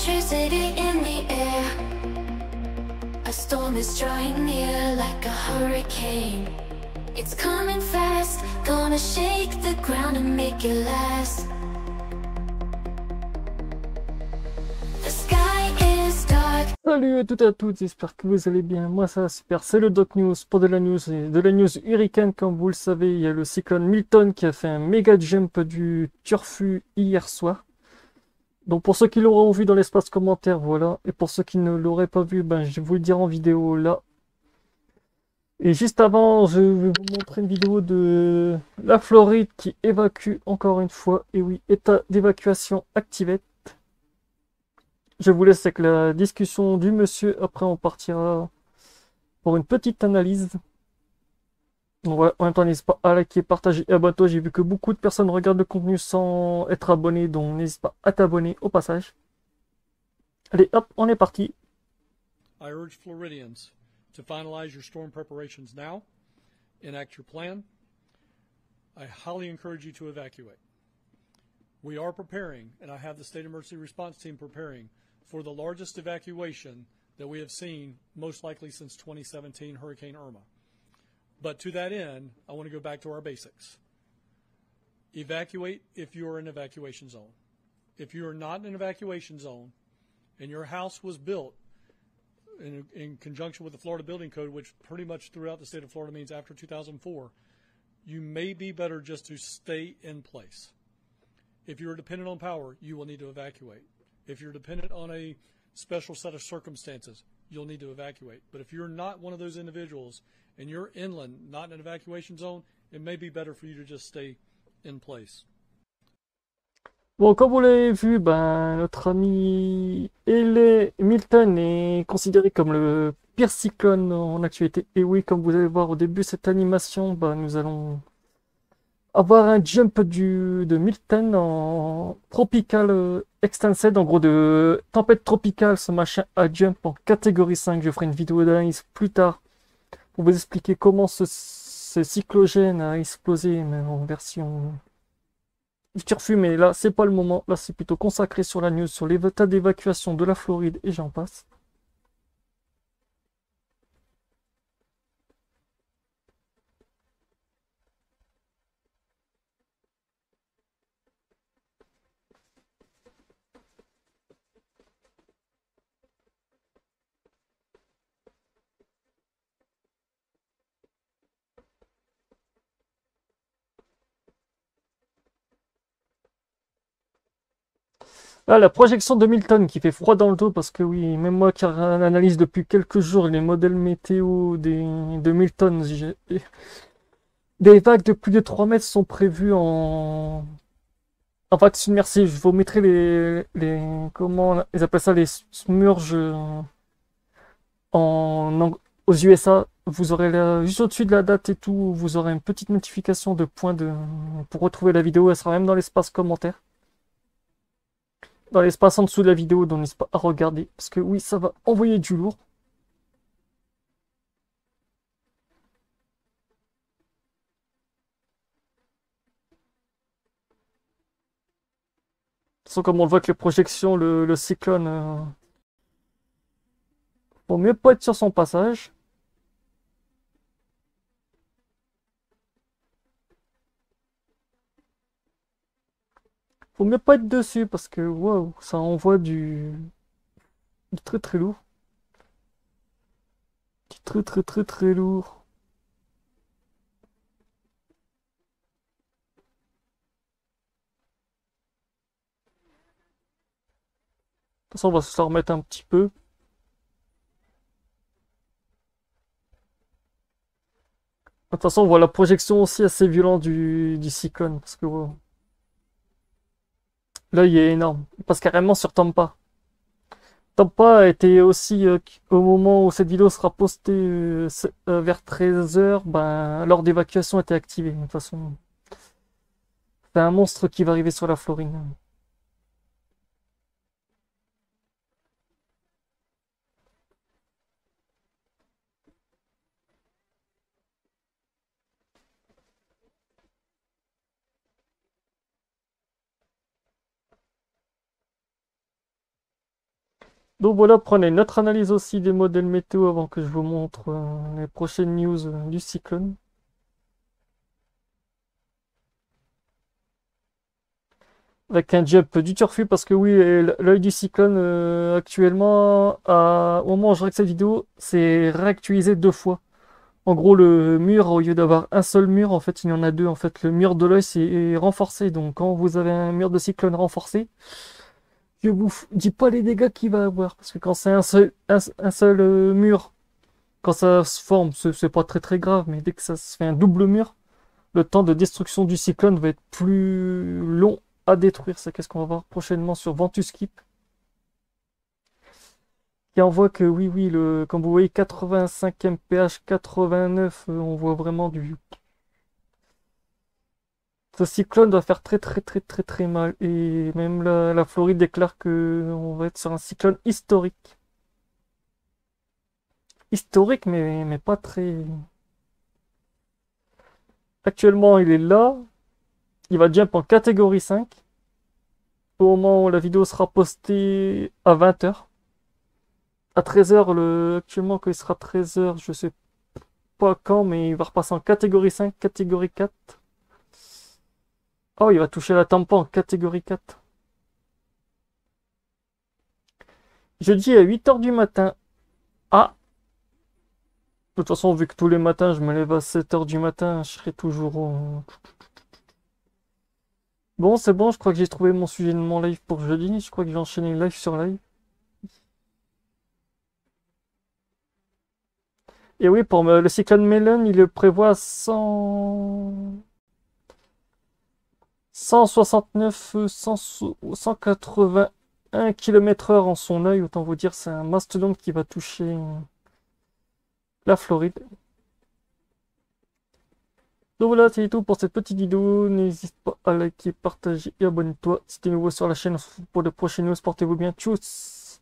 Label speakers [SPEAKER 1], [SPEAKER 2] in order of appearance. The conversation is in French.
[SPEAKER 1] electricity in the air. A storm is drawing near like a hurricane. It's coming fast, gonna shake the ground and make it last. The sky is dark.
[SPEAKER 2] Salut à toutes et à toutes, j'espère que vous allez bien. Moi ça va super, c'est le Doc News pour de la news et de la news Hurricane. Comme vous le savez, il y a le cyclone Milton qui a fait un méga jump du turfu hier soir. Donc pour ceux qui l'auront vu dans l'espace commentaire, voilà. Et pour ceux qui ne l'auraient pas vu, ben, je vais vous le dire en vidéo là. Et juste avant, je vais vous montrer une vidéo de la Floride qui évacue encore une fois. Et oui, état d'évacuation activé. Je vous laisse avec la discussion du monsieur. Après, on partira pour une petite analyse. Donc voilà, en même temps, n'hésite pas à liker, partager et abonne-toi. J'ai vu que beaucoup de personnes regardent le contenu sans être abonnés. Donc n'hésite pas à t'abonner au passage. Allez, hop, on est parti.
[SPEAKER 3] I urge Floridians to finalize your storm preparations now, enact your plan. I highly encourage you to evacuate. We are preparing, and I have the State Emergency Response Team preparing for the largest evacuation that we have seen, most likely since 2017 Hurricane Irma. But to that end, I want to go back to our basics. Evacuate if you are in an evacuation zone. If you are not in an evacuation zone and your house was built in conjunction with the Florida Building Code, which pretty much throughout the state of Florida means after 2004, you may be better just to stay in place. If you're dependent on power, you will need to evacuate. If you're dependent on a special set of circumstances, you'll need to evacuate. But if you're not one of those individuals and you're inland, not in an evacuation zone, it may be better for you to just stay in place.
[SPEAKER 2] Bon, comme vous l'avez vu, ben, notre ami Milton est considéré comme le pire cyclone en actualité. Et oui, comme vous allez voir au début de cette animation, ben, nous allons avoir un jump de Milton en tropical extended, en gros de tempête tropicale. Ce machin a jump en catégorie 5. Je ferai une vidéo d'analyse plus tard pour vous expliquer comment ce cyclogène a explosé, mais en version turfu. Mais là, c'est pas le moment. Là, c'est plutôt consacré sur la news, sur l'état d'évacuation de la Floride et j'en passe. Ah, la projection de Milton qui fait froid dans le dos parce que oui, même moi qui analyse depuis quelques jours les modèles météo de Milton, des vagues de plus de 3 mètres sont prévues en vagues submersives. Je vous mettrai comment ils appellent ça, les smurges aux USA. Vous aurez juste au-dessus de la date et tout, vous aurez une petite notification de pour retrouver la vidéo. Elle sera même dans l'espace commentaire. Dans l'espace en dessous de la vidéo, donc n'hésitez pas à regarder, parce que oui, ça va envoyer du lourd. De toute façon, comme on le voit avec les projections, le cyclone, vaut mieux pas être sur son passage. Faut mieux pas être dessus, parce que, waouh, ça envoie du très très lourd. Du très très très très lourd. De toute façon, on va se la remettre un petit peu. De toute façon, on voit la projection aussi assez violente du cyclone, parce que wow. L'œil est énorme. Il passe carrément sur Tampa. Tampa était aussi, au moment où cette vidéo sera postée vers 13 h, ben, l'ordre d'évacuation était activé. De toute façon, c'est un monstre qui va arriver sur la Floride. Donc voilà, prenez une autre analyse aussi des modèles météo avant que je vous montre les prochaines news du cyclone. Avec un jump du turfu parce que oui, l'œil du cyclone actuellement, au moment où je regarde cette vidéo, c'est réactualisé 2 fois. En gros, le mur, au lieu d'avoir un seul mur, en fait, il y en a 2. En fait, le mur de l'œil, c'est renforcé. Donc, quand vous avez un mur de cyclone renforcé, je vous dis pas les dégâts qu'il va avoir. Parce que quand c'est un seul mur, quand ça se forme, c'est pas très très grave. Mais dès que ça se fait un double mur, le temps de destruction du cyclone va être plus long à détruire. C'est qu'est-ce qu'on va voir prochainement sur Ventuskeep. Qui envoie que oui, oui, comme vous voyez, 85 mph, 89, on voit vraiment du. Ce cyclone doit faire très très très très très mal. Et même la Floride déclare que on va être sur un cyclone historique. Historique, mais pas très. Actuellement, il est là. Il va jump en catégorie 5. Au moment où la vidéo sera postée à 20h. À 13h, actuellement, quand il sera 13h, je sais pas quand, mais il va repasser en catégorie 5, catégorie 4. Oh, il va toucher la Tampa en catégorie 4. Jeudi à 8h du matin. Ah! De toute façon, vu que tous les matins, je me lève à 7h du matin, je serai toujours au. Bon, c'est bon, je crois que j'ai trouvé mon sujet de mon live pour jeudi. Je crois que je vais enchaîner live sur live. Et oui, pour le cyclone Melon, il le prévoit 169, 181 km/h en son œil. Autant vous dire, c'est un mastodonte qui va toucher la Floride. Donc voilà, c'est tout pour cette petite vidéo. N'hésite pas à liker, partager et abonne-toi si tu es nouveau sur la chaîne. On se retrouve pour de prochaines news. Portez-vous bien. Tchuss!